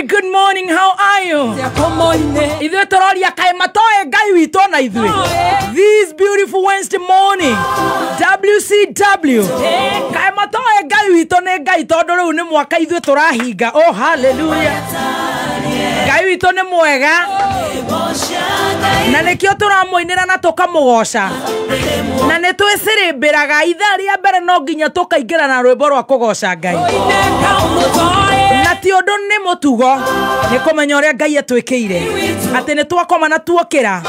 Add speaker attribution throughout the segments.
Speaker 1: good morning. How are you? Idwe tororia kai matoe gai wito na idwe. This beautiful Wednesday morning. WCW. Kai matoe gai wito ne gai todo riu ni mwaka idwe torahinga. Oh hallelujah. Gai wito ni mwega. Na nekio turamuinira na tukamugoca. Na netwiciribiraga ithaa ria mbere no nginya tukaingira na rwimbo rwa kugoca Ngai. Na ti undu ni mutugo ni kumenya uria Ngai atwikiire ati ni twakoma na tuokira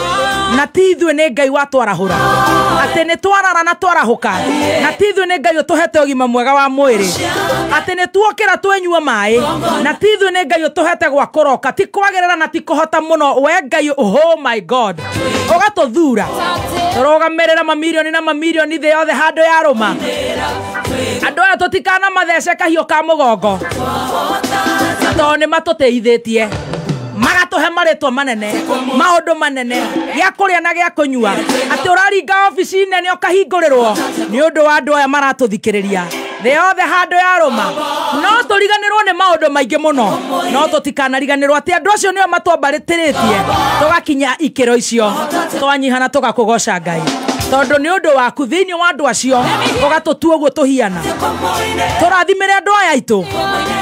Speaker 1: na ti ithwe ni Ngai watwarahura ati ni twarara na twarahuka na ti ithwe ni Ngai utuhete ugima mwega wa mwiri ati ni tuokira twenyua mai na ti ithwe ni Ngai utuhete gwa kuroka ti kwagerera na ti kuhota muno we Ngai. Oh my God ugatuthura turugamirira mamilioni na mamilioni thĩ yothe handu ya ruma andu aya tutikana mathece kahio ka mugongo to ni matuteithitie magatuhe maritwa manene maundu manene gya kuria na gya kunyua ati uraringa office nene ukahingurirwo ni undu wa andu aya maratuthikiriria thĩ yothe handu ya ruma no turiganirwo ni maundu maingi muno no tutikanariganirwo ati andu acio nio matwambaritiritie tugakinya ikiro icio twanyihana tugakugoca Ngai tondu ni undu waku thiini wa andu acio ugatutua uguo tuhiana turathimire andu aya itu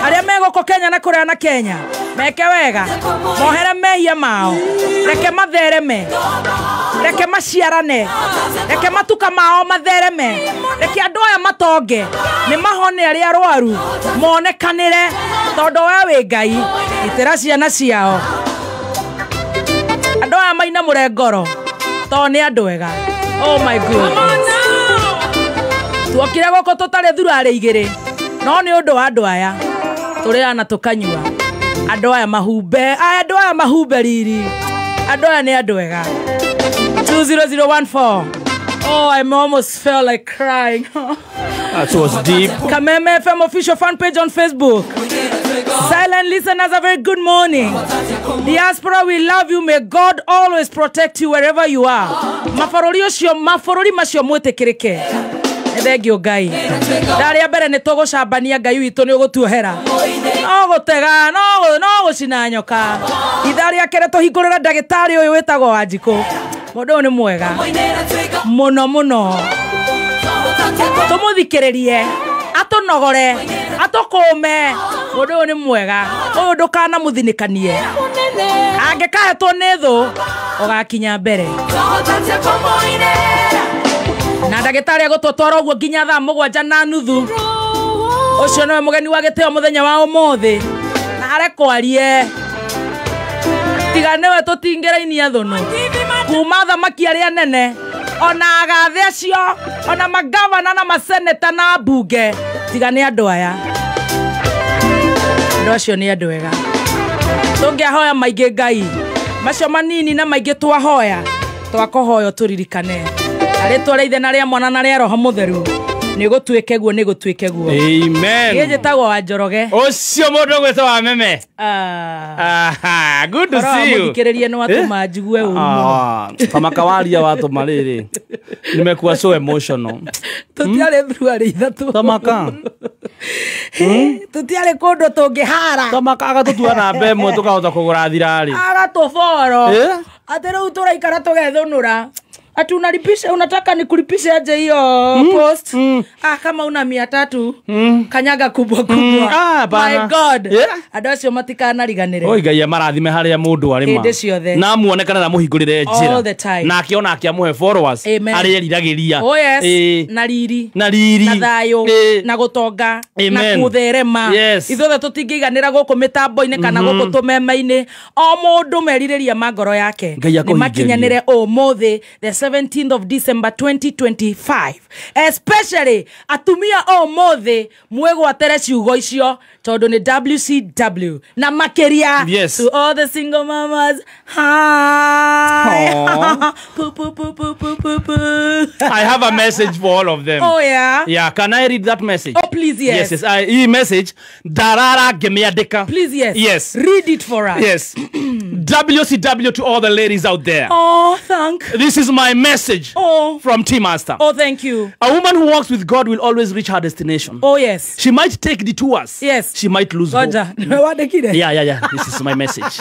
Speaker 1: aria meguko Kenya na kuria na Kenya meke wega mohere mehia mao reke mathereme reke maciarane reke matuka mao mathereme reke andu aya matonge ni mahone aria arwaru monekanire tondu we wi Ngai itira ciana ciao andu aya maina murengoro to ni andu ega. Oh my God. Tuokire goko tutare thurare igire no ni undu wa andu aya turiana tukanyua andu aya mahumbe riri andu aya ni andu ega. 20014. Oh, I almost felt like crying.
Speaker 2: That was deep.
Speaker 1: Kameme FM official fan page on Facebook. Silent listeners, a very good morning. Diaspora, we love you. May God always protect you wherever you are. Maforori macio mwetekirike. Thengio Ngai. Ndaria mbere ni tugucambania Ngai witu ni ugutuohera. No gutega, no gucina nyoka. Itharia kere tuhingurira ndagitari uyu witagwo Wanjiku. Mundu ni mwega. Muno. Tumuthikiririe. Atunogore. Atukume. Mundu ni mwega. Uyu ndukana muthinikanie. Angikahetwo ni thu ugakinya mbere. Na ndagitari agututwara uguo nginya thaa 7:30. Ucio niwe mugeni wa gitio muthenya wa umuthi. Na arekwarie. Tiganewe tutingirainia thunu. Kuma thamaki aria nene. Ona agathi acio, ona magavana na maseneta na mbunge. Tigane andu aya. Andu acio ni andu ega. Tungiahoya maingi Ngai. Macio manini na maingi twahoya. Twakohoyo turirikane. Aritwa ria ithe na ria mwana na ria Roho Mutheru. Ni gutwike guo.
Speaker 2: Amen.
Speaker 1: Yejetago wa Njoroge.
Speaker 2: Ucio mundu gwetwa wa meme. Good to see you.
Speaker 1: Mukiririe no watuma njigue umu.
Speaker 2: Kama kawaria watu mariri. Nimekuwa so emotional.
Speaker 1: Tutiare thruari ithatu.
Speaker 2: Tamaka.
Speaker 1: Tutiare kundu tungihara.
Speaker 2: Tamaka agatutua na mbemwe tukahota kugura thirari.
Speaker 1: Agatuboro. Ati riu turaikara tugethunura. Ati unalipisha, unataka nikulipishe aje hiyo post? Kama una 300 kanyaga kubwa. My God. Andu acio matikana riganire.
Speaker 2: Oi Ngai amarathime haria mundu ari ma. Na muonekana na muhingurire njira. Na akiona akiamuhe followers ari eriragiria.
Speaker 1: Oh yes. Na riri. Na thayo. Na gutonga. Na kutherema. Ithothe tutingiganira guku mitambo-ini kana guku tumema-ini. O mundu meririria magoro yake. Ni makinyanire umuthi the 17th of December 2025. Especially atumia umuthi mwegwatere ciugo icio tondu ni WCW na makeria. To all the single mamas. Hi.
Speaker 2: I have a message for all of them.
Speaker 1: Oh yeah.
Speaker 2: Yeah, can I read that message?
Speaker 1: Oh please yes.
Speaker 2: Yes. Message darara gemiandika.
Speaker 1: Please yes.
Speaker 2: Yes.
Speaker 1: Read it for us.
Speaker 2: Yes. WCW to all the ladies out there.
Speaker 1: Oh, thank.
Speaker 2: This is my message from T-Master.
Speaker 1: Oh, thank you.
Speaker 2: A woman who walks with God will always reach her destination.
Speaker 1: Oh, yes.
Speaker 2: She might take detours.
Speaker 1: Yes.
Speaker 2: She might lose hope. Yeah. This is my message.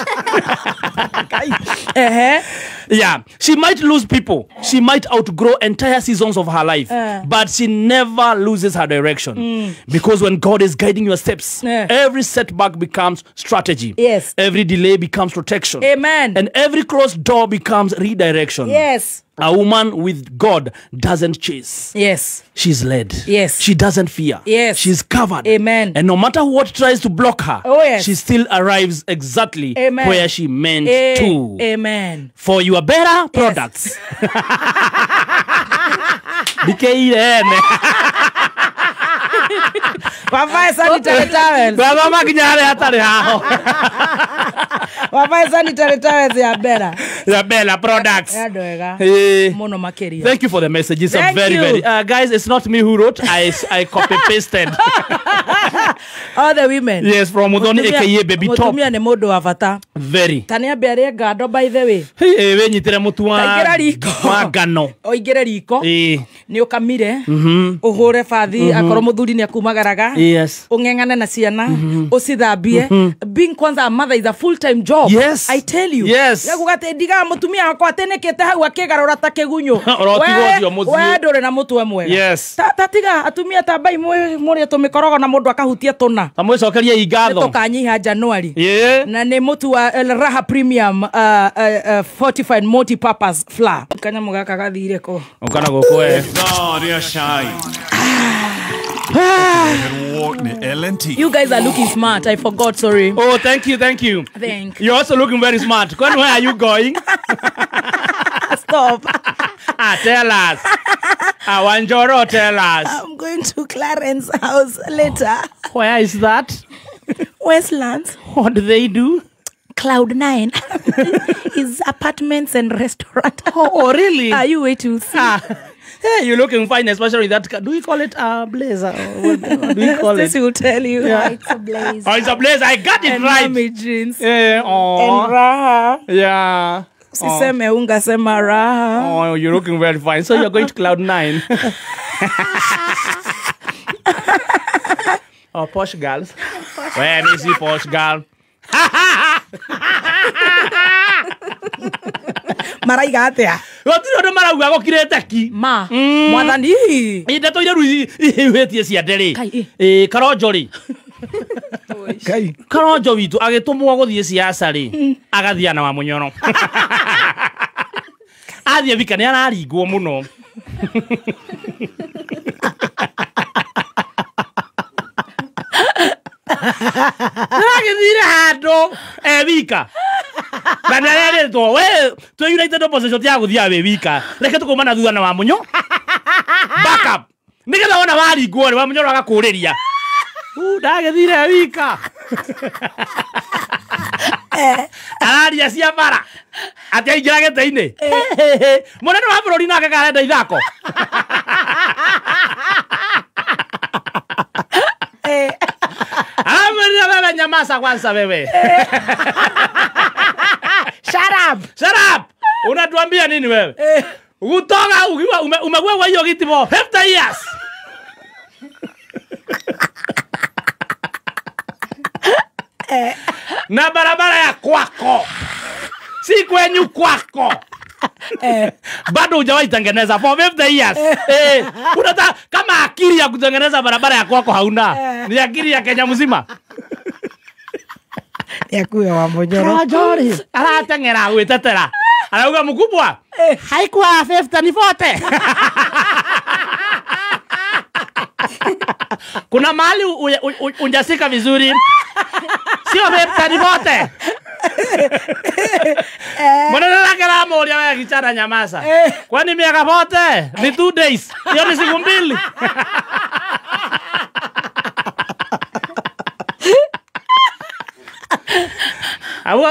Speaker 2: Yeah. She might lose people. She might outgrow entire seasons of her life. But she never loses her direction. Because when God is guiding your steps, every setback becomes strategy.
Speaker 1: Yes.
Speaker 2: Every delay becomes protection.
Speaker 1: Amen.
Speaker 2: And every closed door becomes redirection.
Speaker 1: Yes.
Speaker 2: A woman with God doesn't chase.
Speaker 1: Yes.
Speaker 2: She's led.
Speaker 1: Yes.
Speaker 2: She doesn't fear.
Speaker 1: Yes.
Speaker 2: She's covered.
Speaker 1: Amen.
Speaker 2: And no matter what tries to block her, she still arrives exactly where she meant to.
Speaker 1: Amen.
Speaker 2: For your better products.
Speaker 1: Wavae sanitary towels. Wavae sanitary towels ya Bella.
Speaker 2: The Bella products.
Speaker 1: Mono makeria.
Speaker 2: Thank you for the message. It's a very guys, it's not me who wrote. I copy pasted.
Speaker 1: All the women.
Speaker 2: Yes, from Mudoni aka Baby Top.
Speaker 1: Mutumia ne modo avata.
Speaker 2: Very.
Speaker 1: Tania bere gado by the way.
Speaker 2: Hey, we nyitire mutua.
Speaker 1: Kaigera riko.
Speaker 2: Magano.
Speaker 1: Oigere riko. Ni ukamire. Uhure fathi akoro muthuri ni akumagaraga.
Speaker 2: Yes.
Speaker 1: Ungengane na ciana. Ucithambie. Being kwanza a mother is a full-time job.
Speaker 2: Yes.
Speaker 1: I tell you.
Speaker 2: Yes.
Speaker 1: Yakugate diga mutumia akwa atenekete hau akigarura ta kigunyo. We ndure na mutwe mwega.
Speaker 2: Yes.
Speaker 1: Tatiga atumia tambai muri tumikorogo na mundu akahutia tuna.
Speaker 2: Tamwicokeria igatho.
Speaker 1: Tukanyiha January.
Speaker 2: Yeah.
Speaker 1: Na ne mutu wa El Raha Premium fortified multi-purpose flour. Kanyamu gaka gathire ko.
Speaker 2: Ukana gukwe.
Speaker 1: You guys are looking smart. I forgot, sorry.
Speaker 2: Oh, thank you.
Speaker 1: Thank you.
Speaker 2: You're also looking very smart. Where are you going?
Speaker 1: Stop.
Speaker 2: Tell us. Wanjoro, tell us.
Speaker 1: I'm going to Clarence house later.
Speaker 2: Where is that?
Speaker 1: Westlands.
Speaker 2: What do they do?
Speaker 1: Cloud9. His apartments and restaurant.
Speaker 2: Oh, really?
Speaker 1: Are you wait to see?
Speaker 2: Hey, you're looking fine, especially that. Do we call it a blazer? What do we call it?
Speaker 1: This will tell you.
Speaker 2: Yeah.
Speaker 1: It's a blazer.
Speaker 2: Oh, it's a blazer. I got it
Speaker 1: and
Speaker 2: right.
Speaker 1: Mommy jeans.
Speaker 2: Yeah. Oh.
Speaker 1: And Raha.
Speaker 2: Yeah.
Speaker 1: Siseme unga sema Raha.
Speaker 2: Oh, you're looking very fine. So you're going to Cloud9. Oh, posh girls. Where is the posh girl?
Speaker 1: Maraiga atia.
Speaker 2: Gotiro ndo marauga gokirete ki.
Speaker 1: Ma. Mwathani.
Speaker 2: Ndeto ire ruithi ihwetie cia nderi. Karonjo ri.
Speaker 1: Kai.
Speaker 2: Karonjo witu agitumwo guthie ciaca ri. Agathiana wa munyono. Athie bika ni araringwo muno. Agithire hando wika. Banarere to we to United opposition ya guthia we wika. Reke tukumana thutha na wa munyo. Backup. Nigetha wona waringwo ri wa munyo agakuriria. Ndagithire wika. Aria cia bara. Ati aingira gete-ini. Munene wa bururi nake karenda ithako. Wewe nyamaza kwanza wewe. Shut up. Unatuambia nini wewe? Kutoka ukiwa umekuwa kwa hiyo kiti for 50 years. Na barabara ya kwako. Si kwenyu kwako. Bado hujawahi tengeneza for 50 years. Unataka kama akili ya kutengeneza barabara ya kwako hauna. Ni akili ya Kenya mzima.
Speaker 1: Yakuya wa Monyoro.
Speaker 2: Kajori. Aratengera gwitetera. Arauga mkubwa. Haikuwa 50 ni 40. Kuna mahali unjasika vizuri. Sio 50 ni 40. Mwanana lake la moja wewe kichana nyamaza. Kwani miaka 40 ni 2 days. Hiyo ni siku mbili.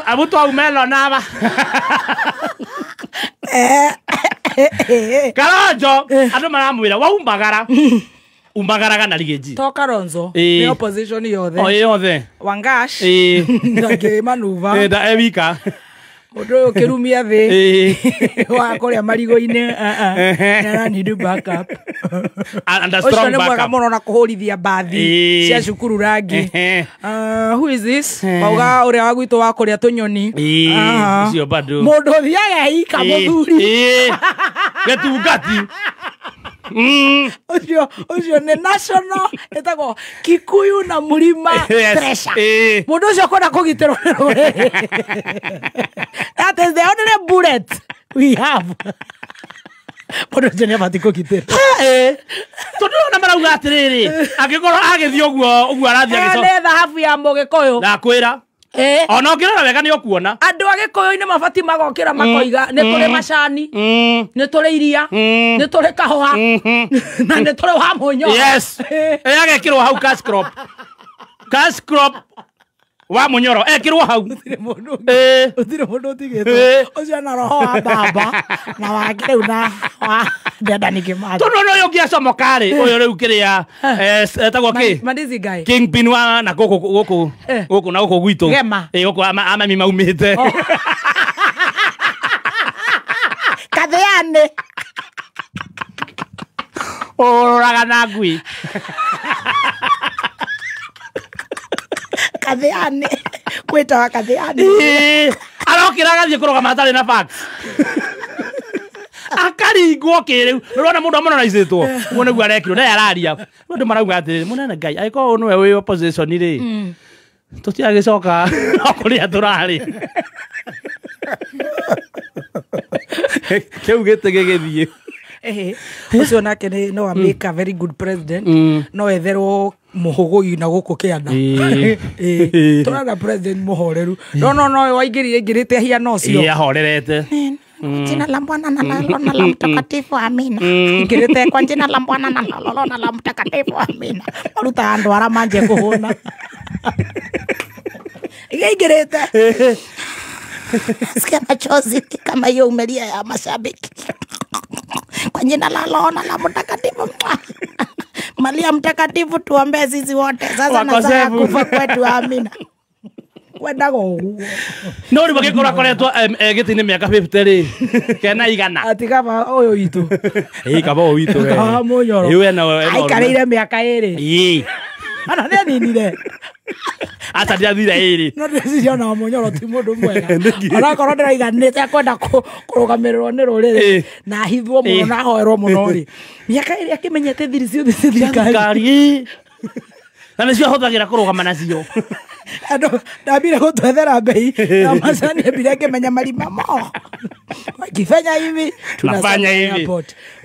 Speaker 2: Abu tu umelo naba. Karonjo, ando maramwira wa umbagara. Umbagaraga na ligeji.
Speaker 1: To Karonzo, the opposition yothe.
Speaker 2: Oh yothe.
Speaker 1: Wangash. Ngake manuva.
Speaker 2: Da ewika.
Speaker 1: Mundu kirumia thi wa kuria marigo-ini na need backup
Speaker 2: And a strong backup.
Speaker 1: Muno na kuhurithia bathi cia cukuru rangi. Who is this? Mauga uria wagwito wa kuria tunyoni.
Speaker 2: Cio bado.
Speaker 1: Mundu thiaga ika muthuri.
Speaker 2: Getungati.
Speaker 1: Ucio ni national etagwo Kikuyu na Mlima Treasure. Mundu ucio kwenda kugitirwo ni ruriri. That is the only bullet we have. Mundu ucio ni abati kugitirwo.
Speaker 2: Tondu na marauga atiriri angikorwo agithii uguo arathii agico.
Speaker 1: Ne thahabu ya Mugikuyu.
Speaker 2: Na kwira. Ona ngirora wega ni ukuona.
Speaker 1: Andu Agikuyu-ini mabati magokira makoiga ni turi macani, ni turi iria, ni turi kahua, na ni turi wa munyo.
Speaker 2: Yes. Agekirwo hau cash crop. Cash crop wa munyoro ekirwo hau.
Speaker 1: Utire mundu utigitwo. Ucio na roho wa baba na wa kiu na wa dada nikimari.
Speaker 2: Tondu no yongia somokari uyu riu kiria etagwo ki?
Speaker 1: Mandizi guy.
Speaker 2: Kingpin wa na guku na guku gwitu.
Speaker 1: Gema.
Speaker 2: Guku amami maumite.
Speaker 1: Katheane.
Speaker 2: Oraga na ngui.
Speaker 1: Katheane. Kweta wa katheane.
Speaker 2: Arokira gathie kuroga matari na fax. Akaringwo kiriu rona mundu amononizitwo muone gwa rekiro na araria mundu marauga atiri munene ngai aiko nwe wi opposition ri tutiagicoka okuria turari keu gitege githie
Speaker 1: ucio nake no a make a very good president. No etherwo muhugui na guku kianda turana president muhoreru no waingirite hiana ucio
Speaker 2: ahorerete.
Speaker 3: Jina la Bwana na la Mtakatifu, amina.
Speaker 1: Ingirite
Speaker 3: Kwa jina la Bwana na la Mtakatifu, amina.
Speaker 1: maruta andu ara manje kuhuna ingirite
Speaker 3: Sikia machozi kama hiyo umelia ya mashabiki. Kwa jina la Roho na la Mtakatifu. Maria Mtakatifu, tuombee sisi wote sasa na saa kufa kwetu, amina.
Speaker 1: Kwenda go
Speaker 2: no ri bagikora koretwo gitini miaka 50 ri kena igana
Speaker 1: ati kama uyu itu
Speaker 2: kaba uyu itu
Speaker 1: kaba munyoro
Speaker 2: iwe na
Speaker 1: aikarire miaka iri ana ne ninire
Speaker 2: ata ndathira iri
Speaker 1: no decision na munyoro ti mundu mwega ara korwo ndiraigana kwenda kurugamirwo ni ruriri na hithwo muno na hoerwo muno ri miaka iri akimenyete thiri ciothe thirikari
Speaker 2: na nicio hothagira kurugama nacio
Speaker 1: ndambire gutwethera mbei na macani mbire kimenya marima mo wakifanya hivi
Speaker 2: tunafanya hivi,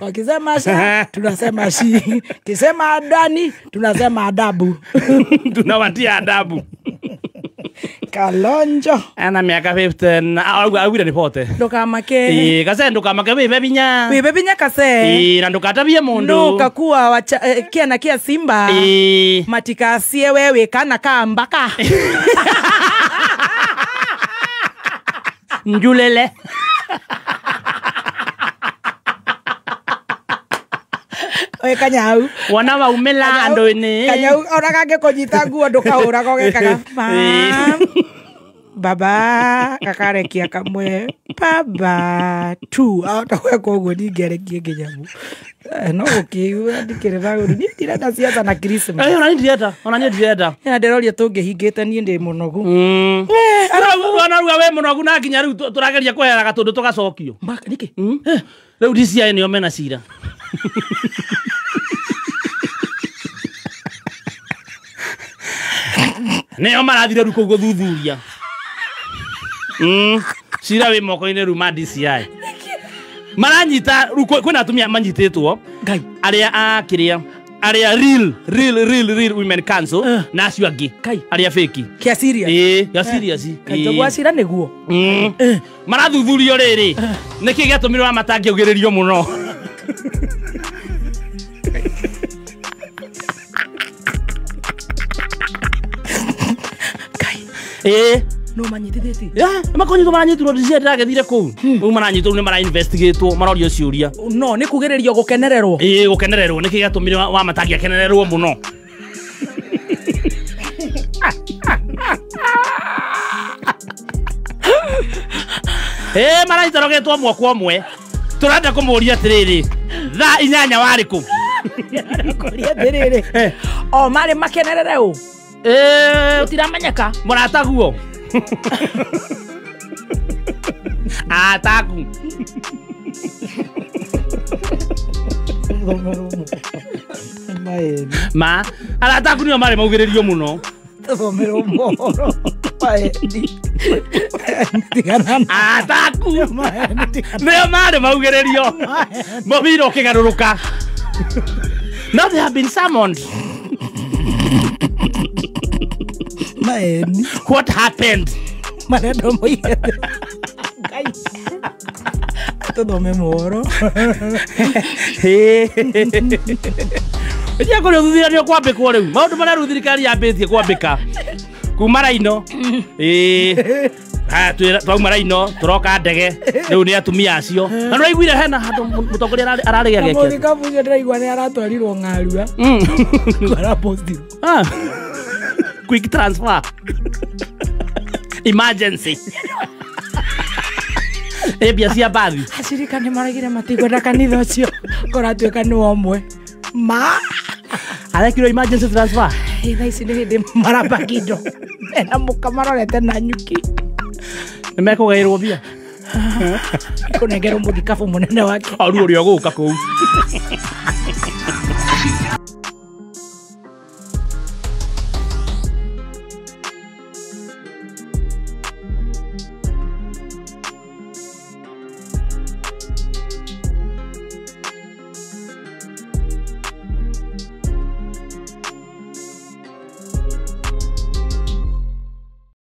Speaker 1: wakisema sha tunasema shi, kisema adani tunasema adabu
Speaker 2: tunawatia adabu.
Speaker 1: Kalonjo
Speaker 2: ana miaka 15 awira ripote
Speaker 1: ndukamake
Speaker 2: kase ndukamake wibe binya
Speaker 1: kase
Speaker 2: na ndukatabie mundu
Speaker 1: ndukakuwa kia na kia simba matikasie wewe kana kambaka
Speaker 2: njulele
Speaker 1: oe kanyau
Speaker 2: wana waumela andu-ini
Speaker 1: kanyau ona kange kunyita nguo ndukahura gogekaga baba kakarekia kamwe baba tu atakwe koguo ningerekie nginyamu no gukiu ndikirira uri ni ndirenda ciaca na Christmas
Speaker 2: ona ni ndirenda
Speaker 1: ina ndiroria tungihingite ni ndi munogu
Speaker 2: ana ruga we munogu na nginya riu turageria kwehera gatundu tugacokio
Speaker 1: niki
Speaker 2: riu DCI ni omena cira neo marathire ruko guthuthuria cira wi moko-ini ru ma DCI maranyita kwina atumia manyititwo
Speaker 1: ngai
Speaker 2: aria akiria aria real women council na acio angi aria fake
Speaker 1: kia serious
Speaker 2: ya serious
Speaker 1: kajogwa cira niguo
Speaker 2: marathuthurio riri niki giatumirwo amatangiugiririo muno
Speaker 1: no manyitithiti
Speaker 2: makonyitwo maranyitirwo DCI ndagethire kuu u maranyitwo ni mara investigatewo marorio ciuria
Speaker 1: no ni kugererio gukenererwo
Speaker 2: gukenererwo niki giatumire wa matangiakenererwo muno maraitorogetwo mwako mwe turenda kumuria tiriri tha inyanya wariku
Speaker 1: kuria tiriri o mari makenerere u utiramenyeka
Speaker 2: murataguo ataku ma arataku nio mari maugiririo muno
Speaker 1: thomero mohoro
Speaker 2: ataku nio mari maugiririo mobiro kigaruruka. Now they have been summoned. What happened?
Speaker 1: Todo moro.
Speaker 2: Ejia ko ruthira kwambikwo riu. Maundu mara ruthirikari yambitie kwambika. Kuma Raino. Twauma Raino turoka ndege riu ni atumia acio. Na no iguire hena handu mutongoria ararigia geke.
Speaker 1: Muthi kabuja ndiraigua ni aratwarirwo Ngarua. Kwara postil.
Speaker 2: Quick transfer. Emergency. Ebia cia bathi.
Speaker 1: Acirika ni maragire matigwenda kanitha ucio. Koratuika ni omwe. Ma
Speaker 2: arekirwo emergency transfer.
Speaker 1: Thaa ici ni hindi marapakindo. Ena muka marorete na nyuki.
Speaker 2: Nimekugairwo bia.
Speaker 1: Kunengerwo muthikabu munene wake.
Speaker 2: Aru uria guka kuu.